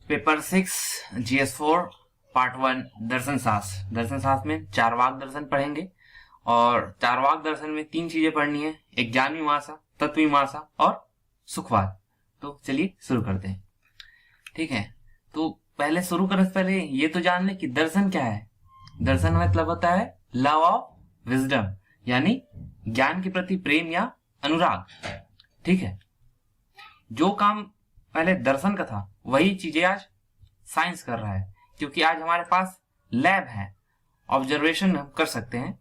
Paper 6 GS4 part 1 दर्शन शास्त्र। दर्शन शास्त्र में चारवाक दर्शन पढ़ेंगे और चारवाक दर्शन में 3 चीजें पढ़नी है, एक ज्ञान मीमांसा, तत्व मीमांसा और सुखवाद। तो चलिए शुरू करते हैं। ठीक है, तो पहले शुरू करने से पहले ये तो जान ले कि दर्शन क्या है। दर्शन मतलब होता है लव ऑफ विजडम, यानी ज्ञान के प्रति प्रेम या अनुराग। ठीक है, जो काम पहले दर्शन का था वही चीजें आज साइंस कर रहा है, क्योंकि आज हमारे पास लैब है, ऑब्जर्वेशन हम कर सकते हैं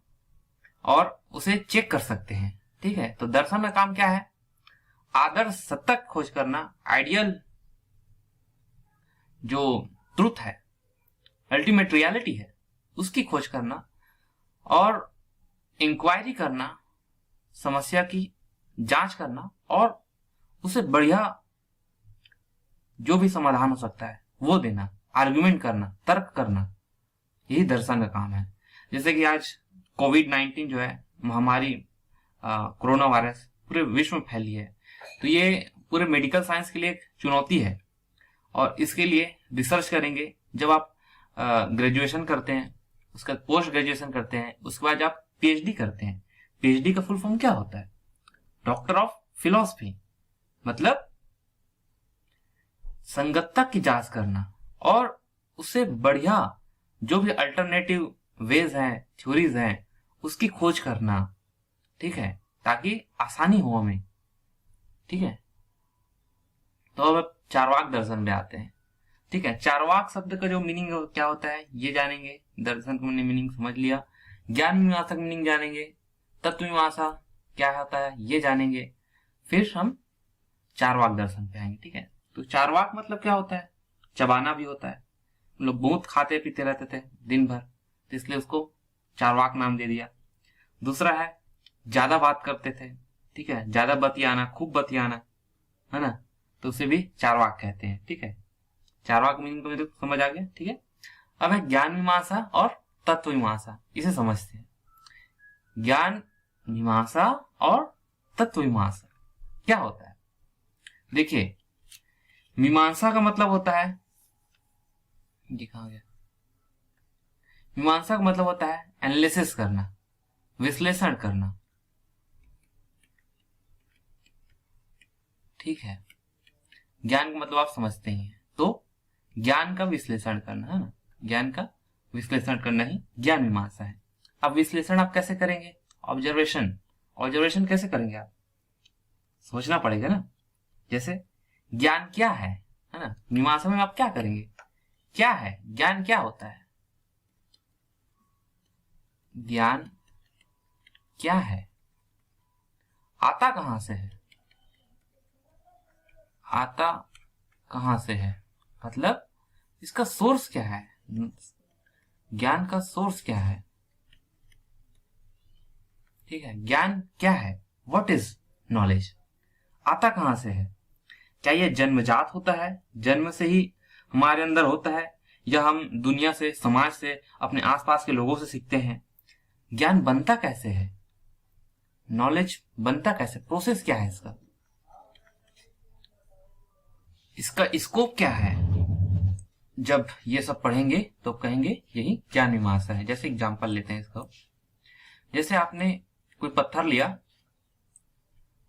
और उसे चेक कर सकते हैं। ठीक है, तो दर्शन का काम क्या है? आदर्श सत्य खोज करना, आइडियल जो ट्रुथ है, अल्टीमेट रियलिटी है, उसकी खोज करना और इंक्वायरी करना, समस्या की जांच करना और उसे बढ़िया जो भी समाधान हो सकता है वो देना, आर्गुमेंट करना, तर्क करना, यही दर्शन का काम है। जैसे कि आज कोविड-19 जो है महामारी, कोरोना वायरस पूरे विश्व में फैली है, तो ये पूरे मेडिकल साइंस के लिए एक चुनौती है और इसके लिए रिसर्च करेंगे। जब आप ग्रेजुएशन करते हैं, उसके बाद पोस्ट ग्रेजुएशन करते हैं, उसके बाद आप पीएचडी करते हैं। पीएचडी का फुल फॉर्म क्या होता है? डॉक्टर ऑफ फिलॉसफी, मतलब संगतता की जांच करना और उससे बढ़िया जो भी अल्टरनेटिव वेज हैं, थ्योरीज हैं, उसकी खोज करना। ठीक है, ताकि आसानी हो हमें। ठीक है, तो अब चारवाक दर्शन में आते हैं। ठीक है, चारवाक शब्द का जो मीनिंग क्या होता है ये जानेंगे। दर्शन का मीनिंग समझ लिया, ज्ञान मीमांसा का मीनिंग जानेंगे, तत्व मीमांसा क्या होता है ये जानेंगे, फिर हम चारवाक दर्शन पे आएंगे। ठीक है, तो चारवाक मतलब क्या होता है? चबाना भी होता है। हम लोग बहुत खाते पीते रहते थे दिन भर, तो इसलिए उसको चारवाक नाम दे दिया। दूसरा है ज्यादा बात करते थे। ठीक है, ज्यादा बतियाना, खूब बतियाना, है ना, तो उसे भी चारवाक कहते हैं। ठीक है, चारवाक मीनिंग को तो समझ आ गया। ठीक है, अब है ज्ञान मीमांसा और तत्व मीमांसा, इसे समझते हैं। ज्ञान मीमांसा और तत्व मीमांसा क्या होता है? देखिए, मीमांसा का मतलब होता है, ये कहां गया? मीमांसा का मतलब होता है एनालिसिस करना, विश्लेषण करना। ठीक है, ज्ञान का मतलब आप समझते ही हैं, तो ज्ञान का विश्लेषण करना, है ना, ज्ञान का विश्लेषण करना ही ज्ञान मीमांसा है। अब विश्लेषण आप कैसे करेंगे? ऑब्जर्वेशन कैसे करेंगे? आप सोचना पड़ेगा ना। जैसे ज्ञान क्या है ना, मीमांसा में आप क्या करेंगे? क्या है ज्ञान? क्या होता है ज्ञान? क्या है? आता कहां से है? आता कहां से है मतलब इसका सोर्स क्या है? ज्ञान का सोर्स क्या है? ठीक है, ज्ञान क्या है? What is knowledge? आता कहां से है? क्या यह जन्मजात होता है, जन्म से ही हमारे अंदर होता है, या हम दुनिया से, समाज से, अपने आसपास के लोगों से सीखते हैं? ज्ञान बनता कैसे है? नॉलेज बनता कैसे? प्रोसेस क्या है इसका? इसका स्कोप क्या है? जब ये सब पढ़ेंगे तो कहेंगे यही ज्ञान मीमांसा है। जैसे एग्जांपल लेते हैं इसका। जैसे आपने कोई पत्थर लिया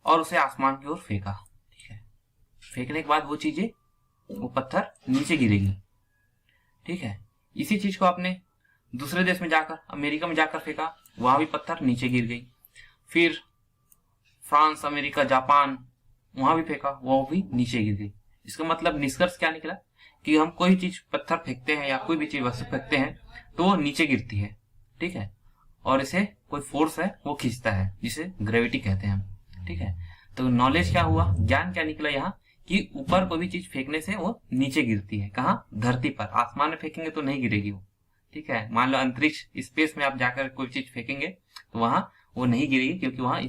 और उसे आसमान की ओर फेंका। ठीक है, फेंकने के बाद वो पत्थर नीचे गिरेगी। ठीक है, इसी चीज को आपने दूसरे देश में जाकर, अमेरिका में जाकर फेंका, वहां भी पत्थर नीचे गिर गई। फिर फ्रांस, अमेरिका, जापान, वहां भी फेंका, वो भी नीचे गिर गई। इसका मतलब निष्कर्ष क्या निकला कि हम कोई चीज पत्थर फेंकते हैं या कोई भी चीज वस्तु फेंकते हैं तो वो नीचे गिरती है। ठीक है, और इसे कोई फोर्स है वो खींचता है, जिसे ग्रेविटी कहते हैं हम। ठीक है, तो नॉलेज क्या हुआ, ज्ञान क्या निकला यहाँ कि ऊपर कोई भी चीज फेंकने से वो नीचे गिरती है। कहाँ? धरती पर। आसमान में फेंकेंगे तो नहीं गिरेगी वो। ठीक है, मान लो अंतरिक्ष, स्पेस में आप जाकर कोई चीज फेंकेंगे तो वहां वो नहीं गिरेगी, क्योंकि वहां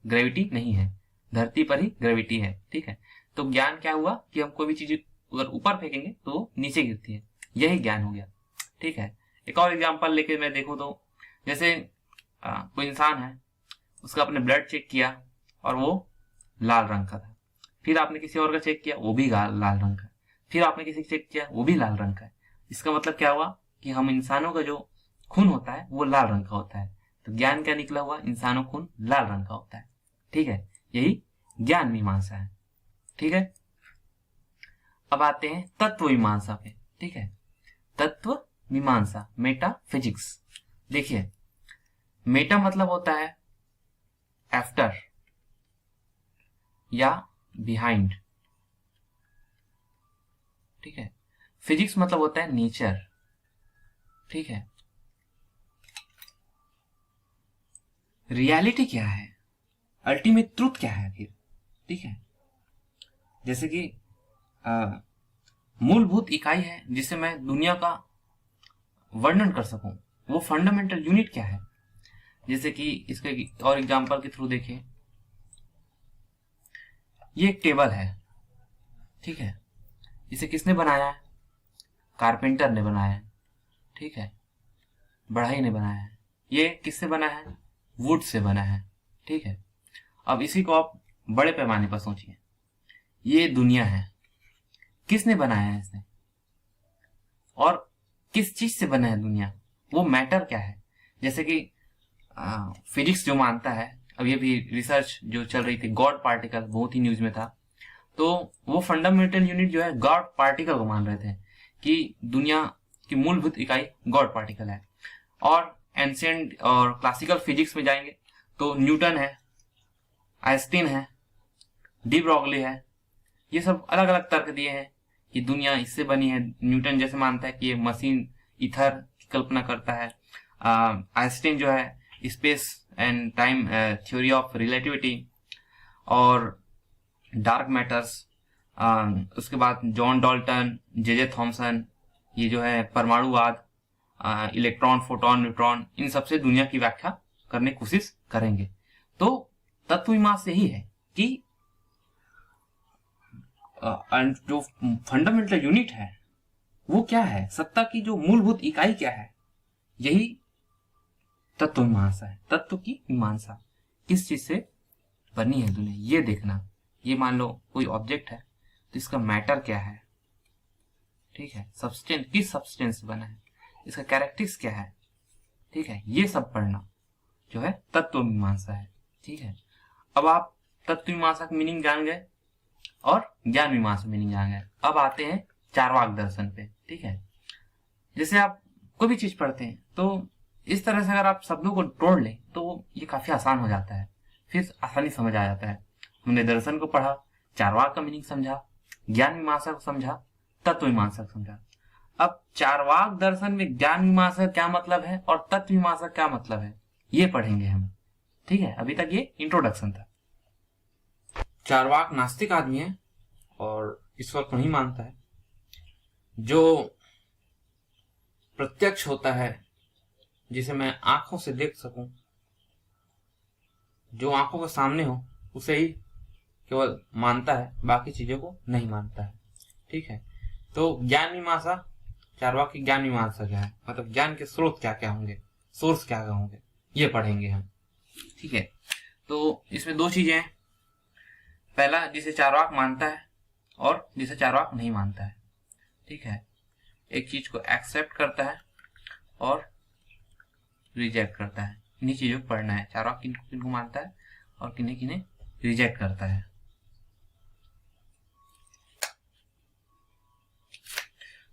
ग्रेविटी नहीं है, धरती पर ही ग्रेविटी है। ठीक है, तो ज्ञान क्या हुआ कि हम कोई भी चीज अगर ऊपर फेंकेंगे तो वो नीचे गिरती है, यही ज्ञान हो गया। ठीक है, एक और एग्जांपल लेके मैं देखूं तो जैसे कोई इंसान है, उसका आपने ब्लड चेक किया और वो लाल रंग का था, फिर आपने किसी और का चेक किया, वो भी लाल रंग का, फिर आपने किसी चेक किया वो भी लाल रंग का है। इसका मतलब क्या हुआ कि हम इंसानों का जो खून होता है वो लाल रंग का होता है। तो ज्ञान क्या निकला हुआ, इंसानों खून लाल रंग का होता है। ठीक है, यही ज्ञान मीमांसा है। ठीक है, अब आते हैं तत्व मीमांसा पे। ठीक है, तत्व मीमांसा, मेटाफिजिक्स। देखिए, मेटा मतलब होता है आफ्टर या बिहाइंड। ठीक है, फिजिक्स मतलब होता है नेचर। ठीक है, रियलिटी क्या है, अल्टीमेट ट्रूथ क्या है फिर। ठीक है, जैसे कि मूलभूत इकाई है जिसे मैं दुनिया का वर्णन कर सकूं, वो फंडामेंटल यूनिट क्या है। जैसे कि इसके और एग्जांपल के थ्रू देखिए, ये एक टेबल है। ठीक है, इसे किसने बनाया है, कारपेंटर ने बनाया है। ठीक है, बढ़ई ने बनाया है। ये किससे बना है, वुड से बना है। ठीक है, अब इसी को आप बड़े पैमाने पर सोचिए, ये दुनिया है, किसने बनाया है इसे, और किस चीज से बना है दुनिया, वो मैटर क्या है। जैसे कि फिजिक्स जो मानता है, अब ये भी रिसर्च जो चल रही थी, गॉड पार्टिकल बहुत ही न्यूज में था, तो वो फंडामेंटल यूनिट जो है गॉड पार्टिकल को मान रहे थे कि दुनिया की मूलभूत इकाई गॉड पार्टिकल है। और एंशिएंट और क्लासिकल फिजिक्स में जाएंगे तो न्यूटन है, आइंस्टीन है, डी ब्रॉगली है, ये सब अलग अलग तर्क दिए हैं कि दुनिया इससे बनी है। न्यूटन जैसे मानता है कि ये मशीन ईथर की कल्पना करता है। आइंस्टीन जो है space and time theory of relativity और डार्क मैटर्स। उसके बाद जॉन डाल्टन, जे थॉमसन, ये जो है परमाणुवाद, इलेक्ट्रॉन, फोटोन, न्यूट्रॉन, इन सबसे दुनिया की व्याख्या करने की कोशिश करेंगे। तो तत्वमीमांसा यही है कि जो फंडामेंटल यूनिट है वो क्या है, सत्ता की जो मूलभूत इकाई क्या है, यही तत्व मीमांसा है। तत्व की मीमांसा, किस चीज से बनी है दुनिया, ये देखना। ये मान लो कोई ऑब्जेक्ट है तो इसका मैटर क्या है। ठीक है, सब्सटेंस, किस सब्सटेंस से बना है, इसका कैरेक्टरिस्टिक्स क्या है। ठीक है, ये सब पढ़ना जो है तत्व मीमांसा है। ठीक है, अब आप तत्व मीमांसा की मीनिंग जान गए और ज्ञान मीमांसा मीनिंग जान गए। अब आते हैं चारवाक दर्शन पे। ठीक है, जैसे आप कोई भी चीज पढ़ते हैं तो इस तरह से अगर आप शब्दों को तोड़ लें तो ये काफी आसान हो जाता है, फिर आसानी समझ आ जाता है। हमने दर्शन को पढ़ा, चारवाक का मीनिंग समझा, ज्ञान मीमांसा को समझा, तत्व मीमांसा को समझा। अब चारवाक दर्शन में ज्ञान मीमांसा क्या मतलब है और तत्व मीमांसा क्या मतलब है, ये पढ़ेंगे हम। ठीक है, अभी तक ये इंट्रोडक्शन था। चारवाक नास्तिक आदमी है और ईश्वर को नहीं मानता है। जो प्रत्यक्ष होता है, जिसे मैं आंखों से देख सकूं, जो आंखों के सामने हो, उसे ही केवल मानता है, बाकी चीजों को नहीं मानता है। ठीक है, तो ज्ञान मीमांसा, चारवाक की ज्ञान मीमांसा क्या है, मतलब ज्ञान के स्रोत क्या क्या होंगे, सोर्स क्या क्या होंगे, ये पढ़ेंगे हम। ठीक है, तो इसमें दो चीजें हैं, पहला जिसे चारवाक मानता है और जिसे चारवाक नहीं मानता है। ठीक है, एक चीज को एक्सेप्ट करता है और रिजेक्ट करता है, इन्हीं चीजों को पढ़ना है। चारवाक किन को मानता है और किन्हें किन्हें रिजेक्ट करता है।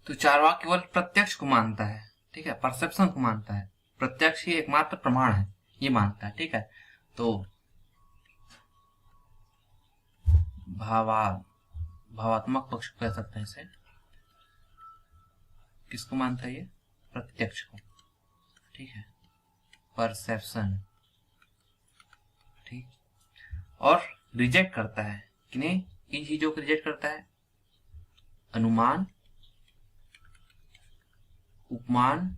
तो चारवाक केवल प्रत्यक्ष को मानता है। ठीक है, परसेप्शन को मानता है, प्रत्यक्ष ही एकमात्र प्रमाण है, ये मानता है। ठीक है, तो भावात्मक पक्ष कह सकते हैं इसे। किसको मानता है ये, प्रत्यक्ष को। ठीक है, परसेप्शन। ठीक, और रिजेक्ट करता है किन्हें, किन चीजों को रिजेक्ट करता है, अनुमान, उपमान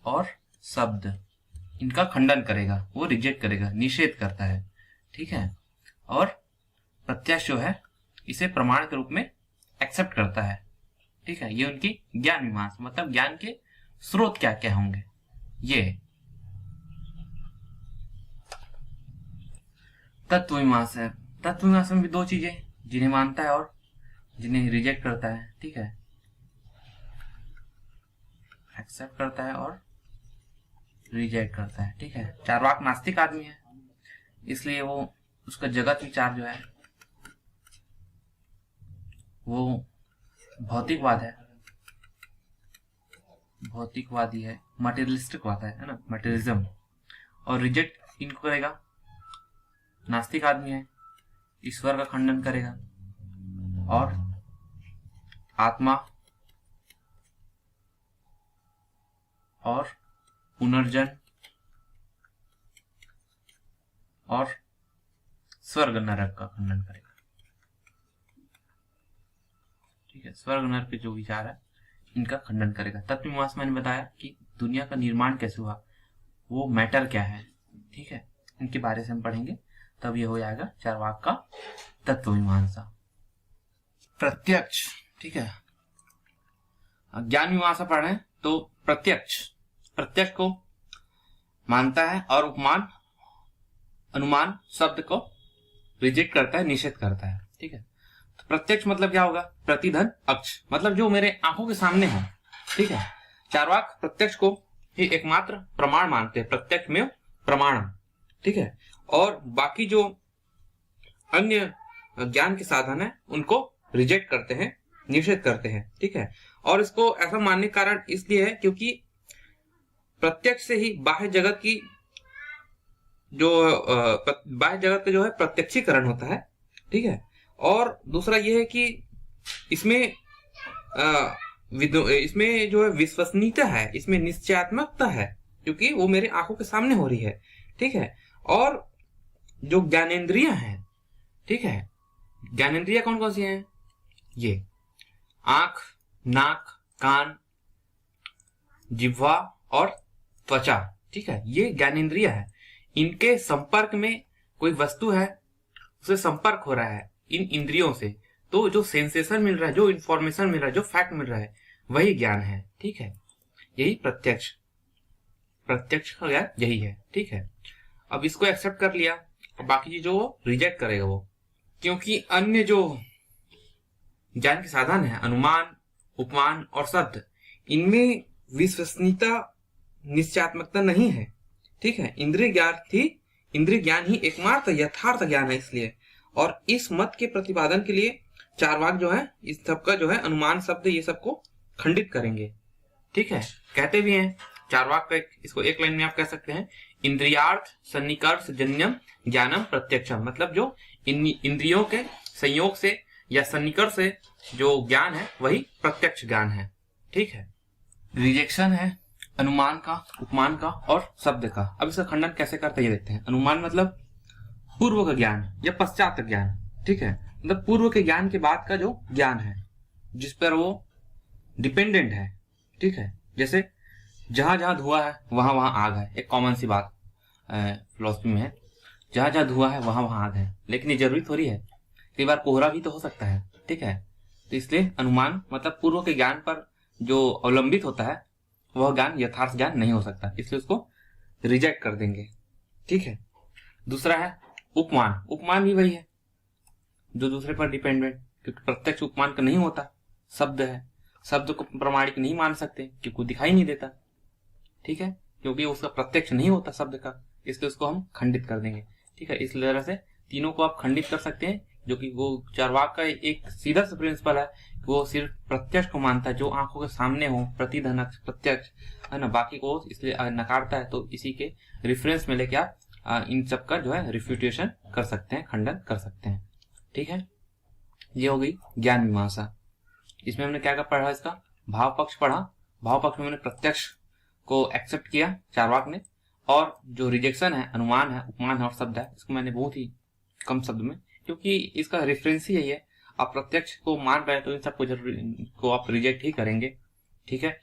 और शब्द, इनका खंडन करेगा, वो रिजेक्ट करेगा, निषेध करता है। ठीक है, और प्रत्यक्ष जो है इसे प्रमाण के रूप में एक्सेप्ट करता है। ठीक है, ये उनकी ज्ञान मीमांसा, मतलब ज्ञान के स्रोत क्या क्या होंगे ये। तत्व मीमांसा है, तत्व मीमांसा में भी दो चीजें, जिन्हें मानता है और जिन्हें रिजेक्ट करता है, ठीक है, एक्सेप्ट करता है और रिजेक्ट करता है, ठीक है। चार्वाक नास्तिक आदमी है, इसलिए वो उसका जगत विचार जो है वो भौतिकवाद है, भौतिकवादी है, मटेरियलिस्टिक वाद है ना, मटेरियलिज्म। और रिजेक्ट इनको करेगा, नास्तिक आदमी है, ईश्वर का खंडन करेगा और आत्मा और पुनर्जन्म और स्वर्ग नरक का खंडन करेगा, ठीक है। स्वर्ग नरक के जो विचार है इनका खंडन करेगा। तत्वमीमांसा मैंने बताया कि दुनिया का निर्माण कैसे हुआ, वो मैटर क्या है, ठीक है, इनके बारे से हम पढ़ेंगे, तब ये हो जाएगा चार्वाक का तत्वमीमांसा। प्रत्यक्ष, ठीक है, ज्ञान मीमांसा पढ़ रहे हैं तो प्रत्यक्ष को मानता है और उपमान अनुमान शब्द को रिजेक्ट करता है, निषेध करता है, ठीक है। तो प्रत्यक्ष मतलब क्या होगा, प्रतिधन अक्ष, मतलब जो मेरे आंखों के सामने है, ठीक है। चार्वाक प्रत्यक्ष को ही एकमात्र प्रमाण मानते हैं, प्रत्यक्ष में प्रमाणम, ठीक है। और बाकी जो अन्य ज्ञान के साधन है उनको रिजेक्ट करते हैं, निषेध करते हैं, ठीक है। और इसको ऐसा मानने का कारण इसलिए है क्योंकि प्रत्यक्ष से ही बाह्य जगत की जो बाह्य जगत का जो है प्रत्यक्षीकरण होता है, ठीक है। और दूसरा यह है कि इसमें इसमें जो है विश्वसनीयता है, इसमें निश्चयात्मकता है, क्योंकि वो मेरे आंखों के सामने हो रही है, ठीक है। और जो ज्ञानेंद्रियां हैं, ठीक है, ज्ञानेंद्रियां कौन कौन सी हैं, ये आंख, नाक, कान, जिह्वा और त्वचा, ठीक है, ये ज्ञानेंद्रिय है। इनके संपर्क में कोई वस्तु है, उसे संपर्क हो रहा है इन इंद्रियों से, तो जो सेंसेशन मिल रहा है, जो इंफॉर्मेशन मिल रहा है, जो फैक्ट मिल रहा है, वही ज्ञान है, ठीक है। यही प्रत्यक्ष का ज्ञान यही है, ठीक है। अब इसको एक्सेप्ट कर लिया, बाकी चीजों वो रिजेक्ट करेगा वो, क्योंकि अन्य जो ज्ञान के साधन है, अनुमान, उपमान और शब्द, इनमें विश्वसनीयता, निश्चयात्मकता नहीं है, ठीक है। इंद्रिय ज्ञान ही एकमात्र यथार्थ ज्ञान है, इसलिए। और इस मत के प्रतिपादन के लिए चार्वाक जो है इस सबका जो है अनुमान शब्द ये सबको खंडित करेंगे, ठीक है। कहते भी हैं चार्वाक का इसको एक लाइन में आप कह सकते हैं, इंद्रियार्थ सन्निकर्ष जन्यम ज्ञानम प्रत्यक्षम, मतलब जो इंद्रियों के संयोग से या सन्निकर्ष से जो ज्ञान है वही प्रत्यक्ष ज्ञान है, ठीक है। रिजेक्शन है अनुमान का, उपमान का और शब्द का। अब इसका खंडन कैसे करते हैं ये देखते हैं। अनुमान मतलब पूर्व का ज्ञान या पश्चात ज्ञान, ठीक है, मतलब पूर्व के ज्ञान के बाद का जो ज्ञान है जिस पर वो डिपेंडेंट है, ठीक है। जैसे जहां जहां धुआं है वहां वहां आग है, एक कॉमन सी बात फिलोसफी में है, जहां जहां धुआं है वहां वहां आग है, लेकिन ये जरूरी थोड़ी है, कई बार कोहरा भी तो हो सकता है, ठीक है। तो इसलिए अनुमान मतलब पूर्व के ज्ञान पर जो अवलंबित होता है वह ज्ञान यथार्थ ज्ञान नहीं हो सकता, इसलिए उसको रिजेक्ट कर देंगे, ठीक है। दूसरा है उपमान। उपमान भी वही है जो दूसरे पर डिपेंडेंट, क्योंकि प्रत्यक्ष उपमान का नहीं होता, शब्द है, शब्द को प्रमाणिक नहीं मान सकते क्योंकि दिखाई नहीं देता, ठीक है, क्योंकि उसका प्रत्यक्ष नहीं होता शब्द का, इसलिए उसको हम खंडित कर देंगे, ठीक है। इस तरह से तीनों को आप खंडित कर सकते हैं, जो कि वो चार्वाक का एक सीधा सा प्रिंसिपल है, वो सिर्फ प्रत्यक्ष को मानता है, जो आंखों के सामने हो, प्रतिधन प्रत्यक्ष है ना, बाकी को इसलिए नकारता है। तो इसी के रेफरेंस में लेके आप इन सब का जो है रिफ्यूटेशन कर सकते हैं, खंडन कर सकते हैं, ठीक है। ये हो गई ज्ञान मीमांसा। इसमें हमने क्या क्या पढ़ा, इसका भाव पक्ष पढ़ा। भाव पक्ष में हमने प्रत्यक्ष को एक्सेप्ट किया चार्वाक ने, और जो रिजेक्शन है, अनुमान है, उपमान है और शब्द है, इसको मैंने बहुत ही कम शब्द में, क्योंकि इसका रेफरेंस ही यही है, आप प्रत्यक्ष को मान रहे हैं तो इन सबको को आप रिजेक्ट ही करेंगे, ठीक है।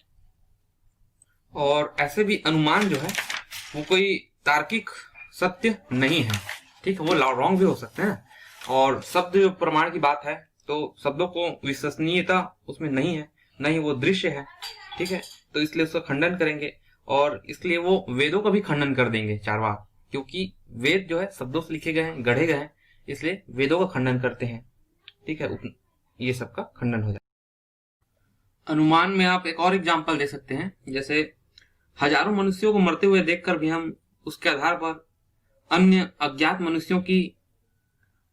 और ऐसे भी अनुमान जो है वो कोई तार्किक सत्य नहीं है, ठीक है, वो रॉन्ग भी हो सकते हैं। और शब्द जो प्रमाण की बात है, तो शब्दों को विश्वसनीयता उसमें नहीं है, नहीं वो दृश्य है, ठीक है, तो इसलिए उसका खंडन करेंगे। और इसलिए वो वेदों का भी खंडन कर देंगे चार्वाक, क्योंकि वेद जो है शब्दों से लिखे गए हैं, गढ़े गए हैं, इसलिए वेदों का खंडन करते हैं, ठीक है। ये सब का खंडन हो जाए। अनुमान में आप एक और एग्जाम्पल दे सकते हैं, जैसे हजारों मनुष्यों को मरते हुए देखकर भी हम उसके आधार पर अन्य अज्ञात मनुष्यों की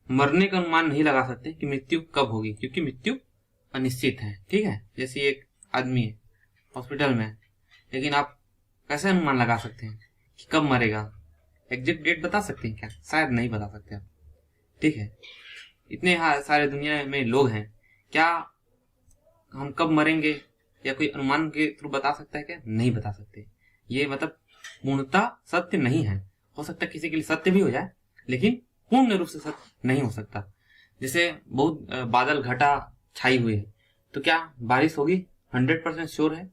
मरने का अनुमान नहीं लगा सकते कि मृत्यु कब होगी, क्योंकि मृत्यु अनिश्चित है। ठीक है, जैसे एक आदमी है हॉस्पिटल में, लेकिन आप कैसे अनुमान लगा सकते हैं कि कब मरेगा? एग्जैक्ट डेट बता सकते हैं क्या? शायद नहीं बता सकते आप। ठीक है, इतने सारे दुनिया में लोग हैं, क्या हम कब मरेंगे या कोई अनुमान के थ्रू बता सकता है क्या? नहीं बता सकते। ये मतलब पूर्णतः सत्य नहीं है। हो सकता है किसी के लिए सत्य भी हो जाए, लेकिन पूर्ण रूप से सत्य नहीं हो सकता। जैसे बहुत बादल घटा छाई हुई है, तो क्या बारिश होगी? 100% श्योर है?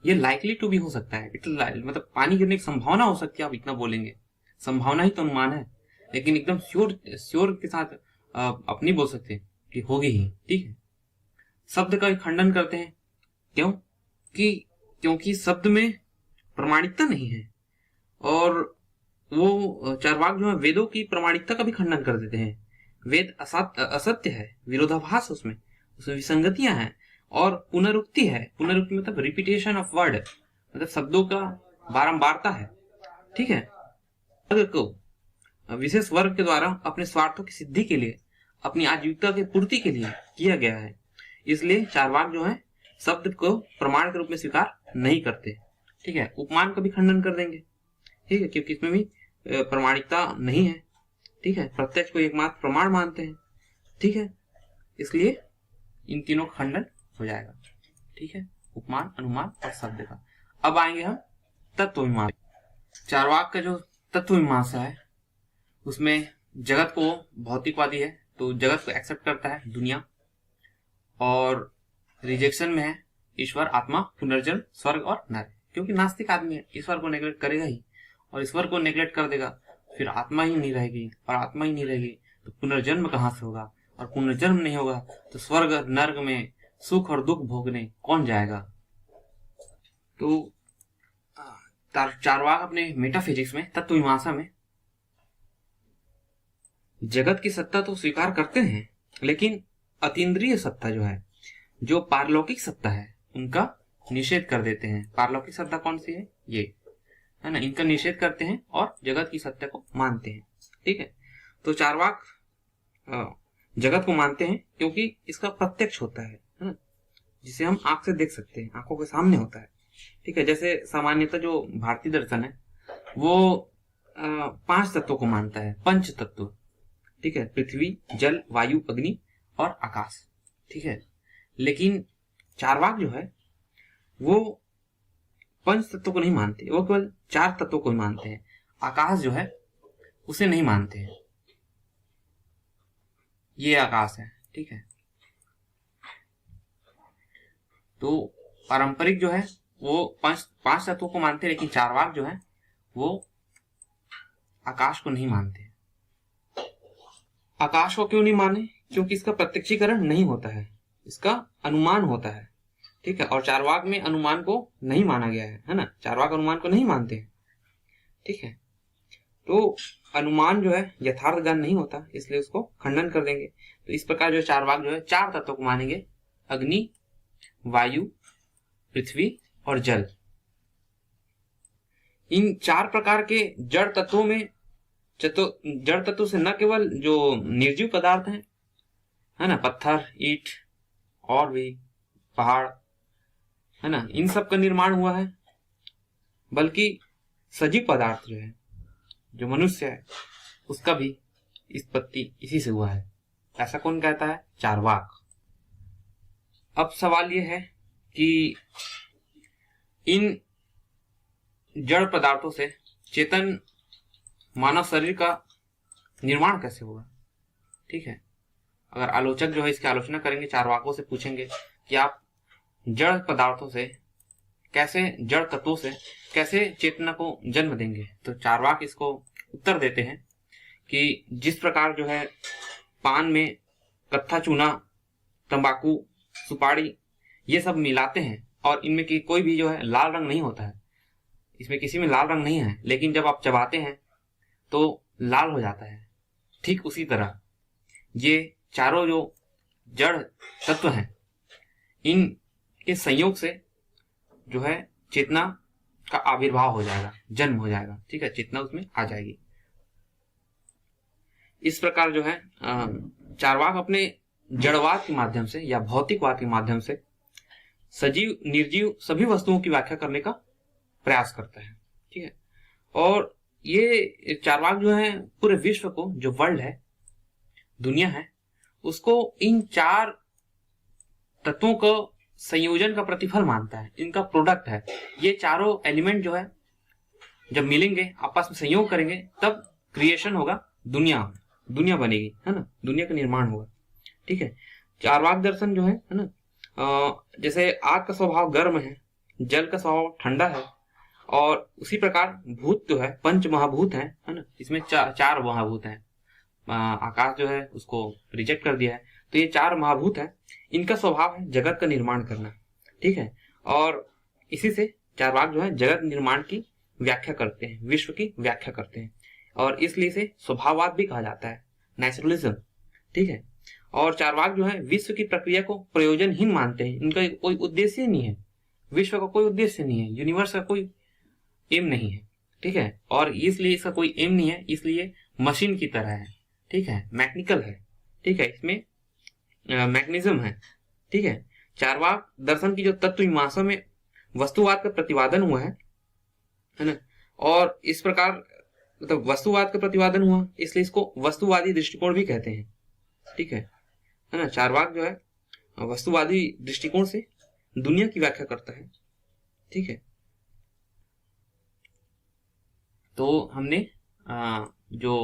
ये लाइकली टू भी हो सकता है, मतलब पानी गिरने की संभावना हो सकती है, आप इतना बोलेंगे। संभावना ही तो अनुमान है, लेकिन एकदम श्योर के साथ अपनी बोल सकते हैं कि होगी ही। ठीक है, शब्द का खंडन करते हैं। क्यों? क्योंकि शब्द में प्रमाणिकता नहीं है, और वो चार्वाक जो है वेदों की प्रमाणिकता का भी खंडन कर देते हैं। वेद असत्य है, विरोधाभास उसमें विसंगतियां हैं, और पुनरुक्ति है। पुनरुक्ति मतलब रिपीटेशन ऑफ वर्ड, मतलब शब्दों का बारंबारता है। ठीक है, वर्ग को विशेष वर्ग के द्वारा अपने स्वार्थों की सिद्धि के लिए, अपनी आजीविका की पूर्ति के लिए किया गया है। इसलिए चार्वाक जो है शब्द को प्रमाण के रूप में स्वीकार नहीं करते। ठीक है, उपमान का भी खंडन कर देंगे। ठीक है, क्योंकि इसमें भी प्रमाणिकता नहीं है। ठीक है, प्रत्यक्ष को एकमात्र प्रमाण मानते हैं। ठीक है, इसलिए इन तीनों का खंडन हो जाएगा। ठीक है, उपमान, अनुमान और शब्द का। अब आएंगे हम तत्व मीमांसा। चार्वाक का जो तत्व मीमांसा है, उसमें जगत को भौतिकवादी है, तो जगत को एक्सेप्ट करता है दुनिया, और रिजेक्शन में है ईश्वर, आत्मा, पुनर्जन्म, स्वर्ग और नरक। क्योंकि नास्तिक आदमी है, ईश्वर को नेग्लेक्ट करेगा ही, और ईश्वर को नेग्लेक्ट कर देगा फिर आत्मा ही नहीं रहेगी, और आत्मा ही नहीं रहेगी तो पुनर्जन्म कहां से होगा, और पुनर्जन्म नहीं होगा तो स्वर्ग नर्क में सुख और दुख भोगने कौन जाएगा। तो चार्वाक अपने मेटाफिजिक्स में, तत्व मीमांसा में, जगत की सत्ता तो स्वीकार करते हैं, लेकिन अतीन्द्रिय सत्ता जो है, जो पारलौकिक सत्ता है, उनका निषेध कर देते हैं। पारलौकिक सत्ता कौन सी है? ये है ना, इनका निषेध करते हैं और जगत की सत्ता को मानते हैं। ठीक है, तो चार्वाक जगत को मानते हैं क्योंकि इसका प्रत्यक्ष होता है ना, जिसे हम आंख से देख सकते हैं, आंखों के सामने होता है। ठीक है, जैसे सामान्यतः जो भारतीय दर्शन है वो 5 तत्वों को मानता है, पंच तत्व। ठीक है, पृथ्वी, जल, वायु, अग्नि और आकाश। ठीक है, लेकिन चार्वाक जो है वो पंच तत्वों को नहीं मानते, वो केवल 4 तत्वों को ही मानते हैं। आकाश जो है उसे नहीं मानते हैं, ये आकाश है। ठीक है, तो पारंपरिक जो है वो पांच तत्वों को मानते हैं, लेकिन चार्वाक जो है वो आकाश को नहीं मानते। आकाश को क्यों नहीं माने? क्योंकि इसका प्रत्यक्षीकरण नहीं होता है, इसका अनुमान होता है। ठीक है, और चार्वाक में अनुमान को नहीं माना गया है ना, चार्वाक अनुमान को नहीं मानते हैं। ठीक है, तो अनुमान जो है यथार्थ ज्ञान नहीं होता, इसलिए उसको खंडन कर देंगे। तो इस प्रकार जो चार्वाक जो है 4 तत्वों को मानेंगे, अग्नि, वायु, पृथ्वी और जल। इन 4 प्रकार के जड़ तत्वों में जड़ तत्व से न केवल जो निर्जीव पदार्थ हैं, है ना, पत्थर, ईंट और भी पहाड़, है ना, इन सब का निर्माण हुआ है, बल्कि सजीव पदार्थ जो है, जो मनुष्य है, उसका भी उत्पत्ति इसी से हुआ है। ऐसा कौन कहता है? चार्वाक। अब सवाल यह है कि इन जड़ पदार्थों से चेतन मानव शरीर का निर्माण कैसे होगा? ठीक है, अगर आलोचक जो है इसकी आलोचना करेंगे, चार्वाकों से पूछेंगे कि आप जड़ पदार्थों से कैसे, जड़ तत्वों से कैसे चेतना को जन्म देंगे, तो चार्वाक इसको उत्तर देते हैं कि जिस प्रकार जो है पान में कत्था चूना, तंबाकू, सुपारी ये सब मिलाते हैं और इनमें की कोई भी जो है लाल रंग नहीं होता है, इसमें किसी में लाल रंग नहीं है, लेकिन जब आप चबाते हैं तो लाल हो जाता है। ठीक उसी तरह ये चारों जो जड़ तत्व हैं, इन के संयोग से जो है चेतना का आविर्भाव हो जाएगा, जन्म हो जाएगा। ठीक है, चेतना उसमें आ जाएगी। इस प्रकार जो है चार्वाक अपने जड़वाद के माध्यम से या भौतिकवाद के माध्यम से सजीव निर्जीव सभी वस्तुओं की व्याख्या करने का प्रयास करता है। ठीक है, और ये चार्वाक जो है पूरे विश्व को, जो वर्ल्ड है, दुनिया है, उसको इन चार तत्वों को संयोजन का प्रतिफल मानता है, इनका प्रोडक्ट है। ये चारों एलिमेंट जो है जब मिलेंगे, आपस में संयोग करेंगे, तब क्रिएशन होगा, दुनिया बनेगी, है ना, दुनिया का निर्माण होगा। ठीक है, चार्वाक दर्शन जो है ना, जैसे आग का स्वभाव गर्म है, जल का स्वभाव ठंडा है, और उसी प्रकार भूत जो है पंच महाभूत है ना, इसमें चार महाभूत हैं। आकाश जो है उसको रिजेक्ट कर दिया है, तो ये चार महाभूत है, इनका स्वभाव है जगत का निर्माण करना। ठीक है, और इसी से चार्वाक जो है जगत निर्माण की व्याख्या करते हैं, विश्व की व्याख्या करते हैं, और इसलिए इसे स्वभाववाद भी कहा जाता है, नेचुरलिज्म। ठीक है, और चार्वाक जो है विश्व की प्रक्रिया को प्रयोजनहीन मानते हैं, इनका कोई उद्देश्य नहीं है, विश्व का कोई उद्देश्य नहीं है, यूनिवर्स का कोई एम नहीं है। ठीक है, और इसलिए इसका कोई एम नहीं है, इसलिए मशीन की तरह है। ठीक है, मैकेनिकल है। ठीक है, इसमें मैकेनिज्म है। ठीक है, चार्वाक दर्शन की जो तत्व मीमांसा में वस्तुवाद का प्रतिपादन हुआ है ना, और इस प्रकार मतलब वस्तुवाद का प्रतिपादन हुआ, इसलिए इसको वस्तुवादी दृष्टिकोण भी कहते हैं। ठीक है ना, चार्वाक जो है वस्तुवादी दृष्टिकोण से दुनिया की व्याख्या करता है। ठीक है, तो हमने जो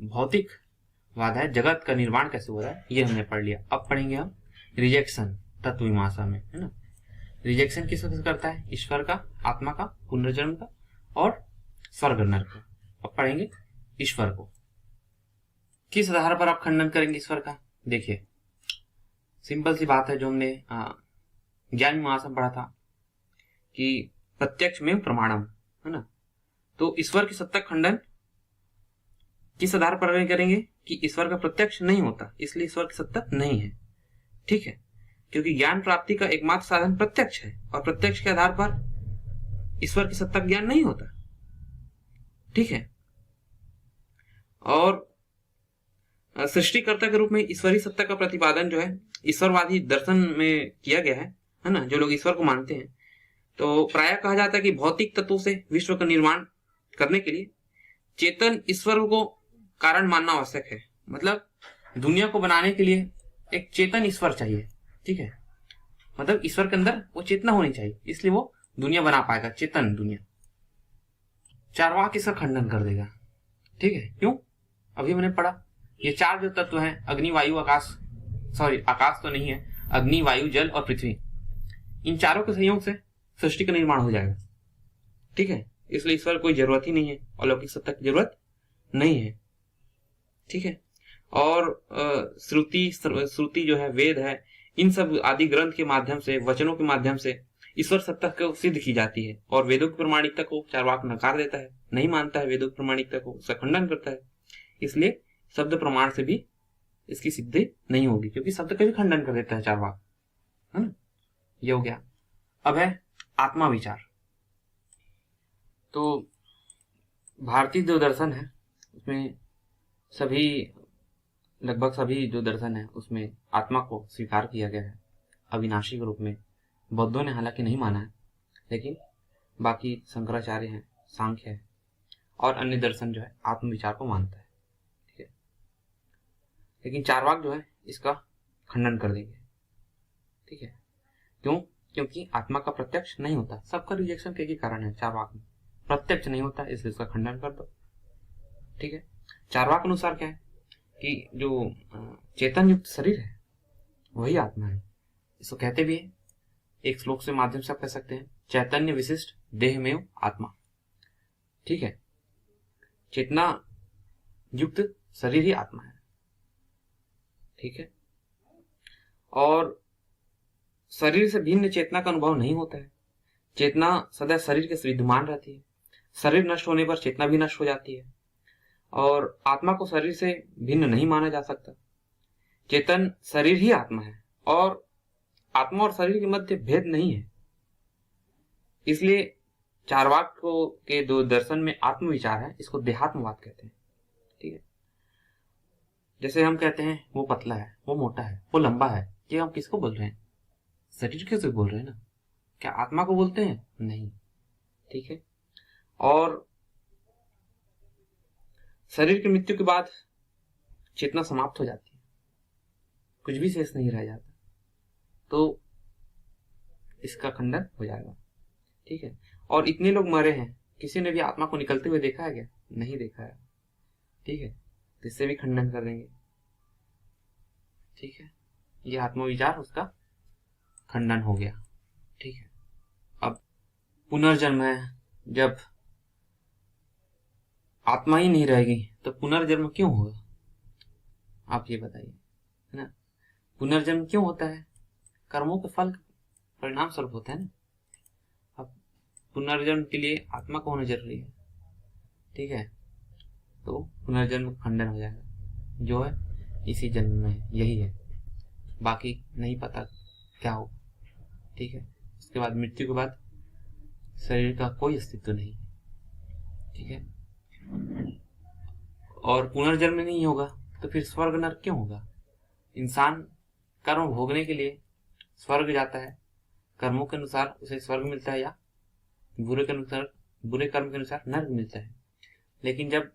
भौतिकवाद है, जगत का निर्माण कैसे हो रहा है, ये हमने पढ़ लिया। अब पढ़ेंगे हम रिजेक्शन तत्व मीमांसा में, है ना। रिजेक्शन किस वजह से करता है? ईश्वर का, आत्मा का, पुनर्जन्म का और स्वर्ग नरक का। अब पढ़ेंगे ईश्वर को। किस आधार पर आप खंडन करेंगे ईश्वर का? देखिए, सिंपल सी बात है, जो हमने ज्ञान मीमांसा में पढ़ा था कि प्रत्यक्ष में प्रमाणम, है ना। तो ईश्वर की सत्ता खंडन किस आधार पर करेंगे कि ईश्वर का प्रत्यक्ष नहीं होता, इसलिए ईश्वर की सत्ता नहीं है। ठीक है, क्योंकि ज्ञान प्राप्ति का एकमात्र साधन प्रत्यक्ष है, और प्रत्यक्ष के आधार पर ईश्वर की सत्ता ज्ञान नहीं होता। ठीक है, और सृष्टिकर्ता के रूप में ईश्वरीय सत्ता का प्रतिपादन जो है ईश्वरवादी दर्शन में किया गया है ना। जो लोग ईश्वर को मानते हैं, तो प्रायः कहा जाता है कि भौतिक तत्वों से विश्व का निर्माण करने के लिए चेतन ईश्वर को कारण मानना आवश्यक है। मतलब दुनिया को बनाने के लिए एक चेतन ईश्वर चाहिए। ठीक है, मतलब ईश्वर के अंदर वो चेतना होनी चाहिए, इसलिए वो दुनिया बना पाएगा, चेतन दुनिया। चार्वाक इसका खंडन कर देगा। ठीक है, क्यों? अभी मैंने पढ़ा, ये चार जो तत्व हैं, अग्नि, वायु, आकाश, सॉरी आकाश तो नहीं है, अग्नि, वायु, जल और पृथ्वी, इन चारों के संयोग से सृष्टि का निर्माण हो जाएगा। ठीक है, इसलिए ईश्वर कोई जरूरत ही नहीं है, अलौकिक सत्ता की जरूरत नहीं है। ठीक है, और श्रुति जो है, वेद है, इन सब आदि ग्रंथ के माध्यम से, वचनों के माध्यम से ईश्वर सत्ता को सिद्ध की जाती है, और वेदों की प्रमाणिकता को चार्वाक नकार देता है, नहीं मानता है वेदों की प्रमाणिकता को, उसका खंडन करता है। इसलिए शब्द प्रमाण से भी इसकी सिद्धि नहीं होगी, क्योंकि शब्द का भी खंडन कर देता है चार्वाक, है ना। ये हो गया। अब है आत्मा विचार। तो भारतीय जो दर्शन है उसमें लगभग सभी जो दर्शन है उसमें आत्मा को स्वीकार किया गया है अविनाशी के रूप में। बौद्धों ने हालांकि नहीं माना है, लेकिन बाकी शंकराचार्य हैं, सांख्य है और अन्य दर्शन जो है आत्म विचार को मानता है। ठीक है, लेकिन चार्वाक जो है इसका खंडन कर देंगे। ठीक है, क्यों? क्योंकि आत्मा का प्रत्यक्ष नहीं होता। सबका रिजेक्शन के कारण है, चार्वाक में प्रत्यक्ष नहीं होता, इसलिए इसका खंडन कर दो। ठीक है, चार्वाक अनुसार क्या है कि जो चेतन युक्त शरीर है वही आत्मा है। इसको कहते भी है, एक श्लोक से माध्यम से आप कह सकते हैं, चैतन्य विशिष्ट देह में आत्मा। ठीक है, चेतना युक्त शरीर ही आत्मा है। ठीक है, और शरीर से भिन्न चेतना का अनुभव नहीं होता है। चेतना सदा शरीर के विद्यमान रहती है। शरीर नष्ट होने पर चेतना भी नष्ट हो जाती है, और आत्मा को शरीर से भिन्न नहीं माना जा सकता। चेतन शरीर ही आत्मा है और आत्मा और शरीर के मध्य भेद नहीं है। इसलिए चारवाक को के दो दर्शन में आत्म विचार है, इसको देहात्मवाद कहते हैं। ठीक है, जैसे हम कहते हैं वो पतला है, वो मोटा है, वो लंबा है, ये हम किसको बोल रहे हैं? शरीर के से बोल रहे हैं ना, क्या आत्मा को बोलते हैं? नहीं। ठीक है, और शरीर की मृत्यु के बाद चेतना समाप्त हो जाती है, कुछ भी शेष नहीं रह जाता, तो इसका खंडन हो जाएगा। ठीक है, और इतने लोग मरे हैं, किसी ने भी आत्मा को निकलते हुए देखा है क्या? नहीं देखा है। ठीक है, तो इससे भी खंडन कर देंगे। ठीक है, ये आत्मविचार उसका खंडन हो गया। ठीक है, अब पुनर्जन्म है, जब आत्मा ही नहीं रहेगी तो पुनर्जन्म क्यों होगा? आप ये बताइए, है ना? पुनर्जन्म क्यों होता है? कर्मों के फल परिणाम स्वरूप होता है ना। अब पुनर्जन्म के लिए आत्मा को होना जरूरी है। ठीक है, तो पुनर्जन्म खंडन हो जाएगा, जो है इसी जन्म में यही है, बाकी नहीं पता क्या हो। ठीक है, उसके बाद मृत्यु के बाद शरीर का कोई अस्तित्व नहीं। ठीक है, और पुनर्जन्म नहीं होगा तो फिर स्वर्ग नरक क्यों होगा? इंसान कर्म भोगने के लिए स्वर्ग जाता है, कर्मों के अनुसार उसे स्वर्ग मिलता है, या बुरे कर्म के अनुसार नरक मिलता है। लेकिन जब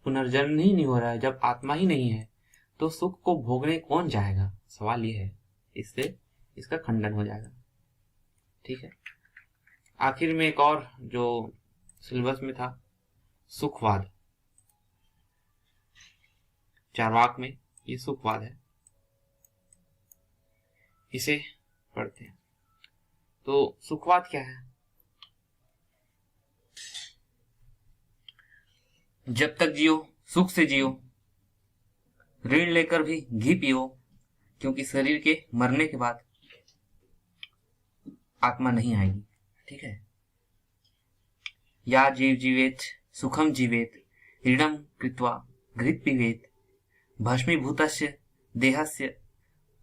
पुनर्जन्म ही नहीं हो रहा है, जब आत्मा ही नहीं है, तो सुख को भोगने कौन जाएगा? सवाल ये है, इससे इसका खंडन हो जाएगा। ठीक है, आखिर में एक और जो सिलेबस में था, सुखवाद। चारवाक में ये सुखवाद है, इसे पढ़ते हैं। तो सुखवाद क्या है? जब तक जियो सुख से जियो, ऋण लेकर भी घी पियो, क्योंकि शरीर के मरने के बाद आत्मा नहीं आएगी। ठीक है, या जीव जीवेत सुखम जीवेत, ऋणम कृत्वा घृत पिबेत, भस्मीभूतस्य देहस्य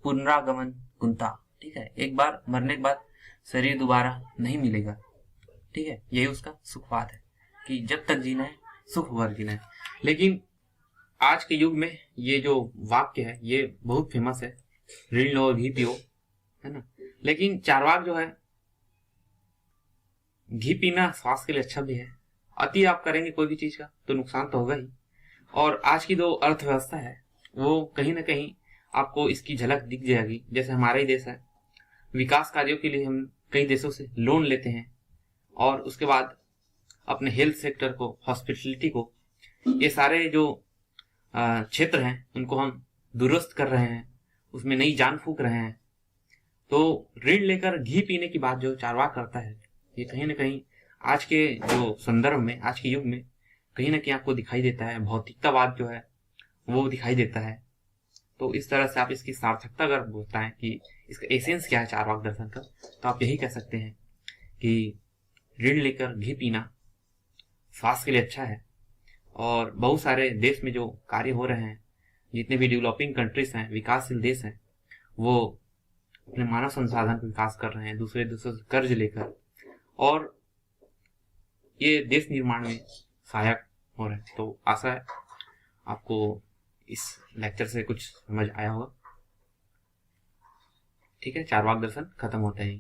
पुनरागमन कुंता। ठीक है, एक बार मरने के बाद शरीर दोबारा नहीं मिलेगा। ठीक है, यही उसका सुखवाद है कि जब तक जीना है सुख भर जीना है। लेकिन आज के युग में ये जो वाक्य है ये बहुत फेमस है, ऋण लो और घी पियो, है ना। लेकिन चारवाक जो है, घी पीना स्वास्थ्य के लिए अच्छा भी है, अति आप करेंगे कोई भी चीज का तो नुकसान तो होगा ही। और आज की जो अर्थव्यवस्था है वो कहीं ना कहीं आपको इसकी झलक दिख जाएगी। जैसे हमारा ही देश है, विकास कार्यों के लिए हम कई देशों से लोन लेते हैं और उसके बाद अपने हेल्थ सेक्टर को, हॉस्पिटलिटी को, ये सारे जो क्षेत्र हैं उनको हम दुरुस्त कर रहे हैं, उसमें नई जान फूंक रहे हैं। तो ऋण लेकर घी पीने की बात जो चारवाक करता है, ये कहीं ना कहीं आज के जो संदर्भ में, आज के युग में कहीं ना कहीं आपको दिखाई देता है, भौतिकतावाद जो है वो दिखाई देता है। तो इस तरह से आप इसकी सार्थकता अगर बताएं कि इसका एसेंस क्या है चारवाक दर्शन का, तो आप यही कह सकते हैं कि ऋण लेकर घी पीना स्वास्थ्य के लिए अच्छा है। और बहुत सारे देश में जो कार्य हो रहे हैं, जितने भी डेवलपिंग कंट्रीज हैं, विकासशील देश हैं, वो अपने मानव संसाधन का विकास कर रहे हैं दूसरे देशों से कर्ज लेकर, और ये देश निर्माण में सहायक हो रहे हैं। तो आशा है आपको इस लेक्चर से कुछ समझ आया होगा। ठीक है, चारवाक दर्शन खत्म होते हैं।